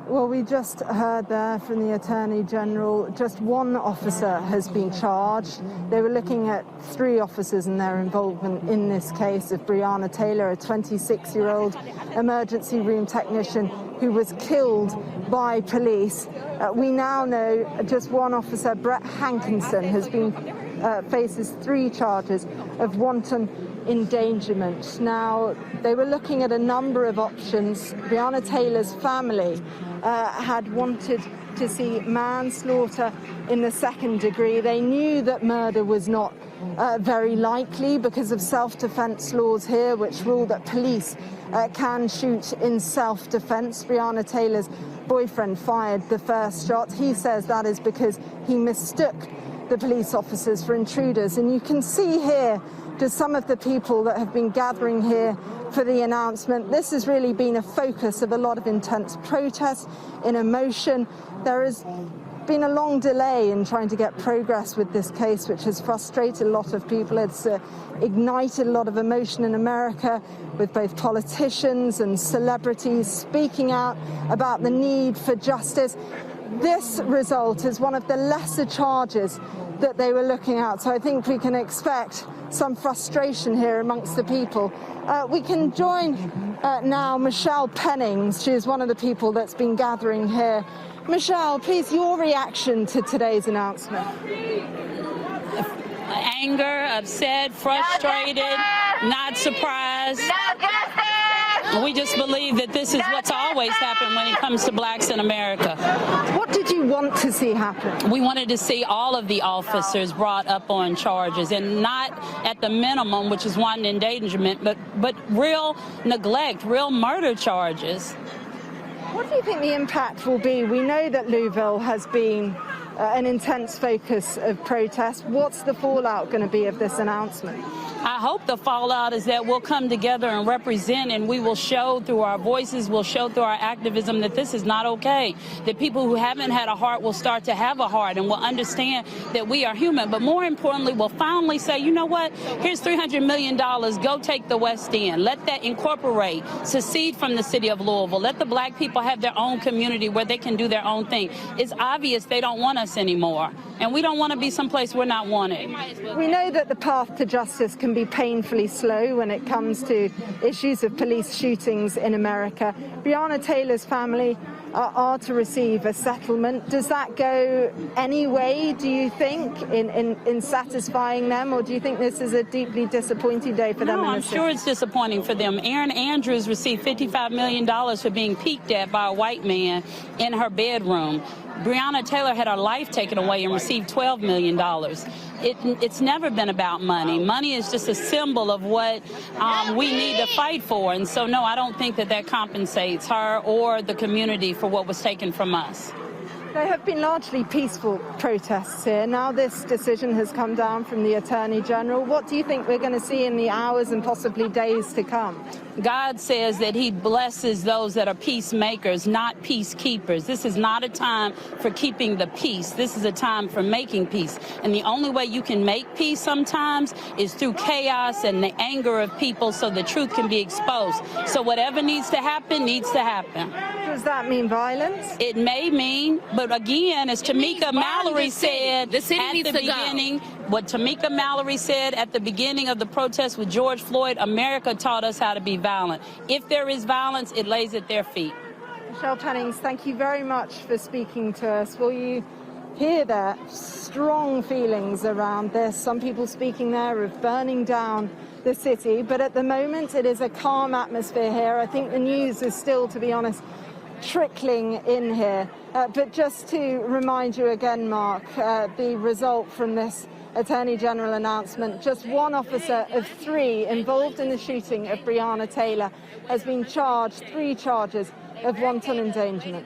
Well, we just heard there from the Attorney General, just one officer has been charged. They were looking at 3 officers and their involvement in this case of Breonna Taylor, a 26-year-old emergency room technician who was killed by police. We now know just one officer, Hankison, has been faces 3 charges of wanton endangerment. Now, they were looking at a number of options. Breonna Taylor's family had wanted to see manslaughter in the 2nd degree. They knew that murder was not very likely because of self-defense laws here, which rule that police can shoot in self-defense. Breonna Taylor's boyfriend fired the first shot. He says that is because he mistook the police officers for intruders. And you can see here just some of the people that have been gathering here for the announcement. This has really been a focus of a lot of intense protest in emotion. There has been a long delay in trying to get progress with this case, which has frustrated a lot of people. It's ignited a lot of emotion in America, with both politicians and celebrities speaking out about the need for justice. This result is one of the lesser charges that they were looking at, so I think we can expect some frustration here amongst the people. We can join now Michelle Pennings. She is one of the people that's been gathering here. Michelle, please, your reaction to today's announcement. Anger, upset, frustrated, not surprised. We just believe that this is what's always happened when it comes to blacks in America. What did you want to see happen? We wanted to see all of the officers brought up on charges, and not at the minimum, which is wanton endangerment, but real neglect, real murder charges. What do you think the impact will be? We know that Louisville has been an intense focus of protest. What's the fallout going to be of this announcement? I hope the fallout is that we'll come together and represent, and we will show through our voices, we'll show through our activism that this is not okay. That people who haven't had a heart will start to have a heart and will understand that we are human. But more importantly, we'll finally say, you know what, here's $300 million, go take the West End. Let that incorporate, secede from the city of Louisville. Let the black people have their own community where they can do their own thing. It's obvious they don't want us anymore, and we don't want to be someplace we're not wanted. We know that the path to justice can be painfully slow when it comes to issues of police shootings in America. Breonna Taylor's family are to receive a settlement. Does that go any way, do you think, in satisfying them, or do you think this is a deeply disappointing day for them? No, I'm sure it's disappointing for them. Erin Andrews received $55 million for being peeked at by a white man in her bedroom. Breonna Taylor had her life taken away and received $12 million. It's never been about money. Money is just a symbol of what we need to fight for. And so, no, I don't think that compensates her or the community for what was taken from us. There have been largely peaceful protests here. Now this decision has come down from the Attorney General. What do you think we're going to see in the hours and possibly days to come? God says that he blesses those that are peacemakers, not peacekeepers. This is not a time for keeping the peace. This is a time for making peace. And the only way you can make peace sometimes is through chaos and the anger of people, so the truth can be exposed. So whatever needs to happen, needs to happen. Does that mean violence? It may mean, but again, as Tamika Mallory said the city at needs the to beginning, what Tamika Mallory said at the beginning of the protest with George Floyd, America taught us how to be violent. If there is violence, it lays at their feet. Michelle Pennings, thank you very much for speaking to us. Will you hear there strong feelings around this? Some people speaking there of burning down the city, but at the moment it is a calm atmosphere here. I think the news is still, to be honest, trickling in here. But just to remind you again, Mark, the result from this Attorney General announcement, just one officer of 3 involved in the shooting of Breonna Taylor has been charged 3 charges of wanton endangerment.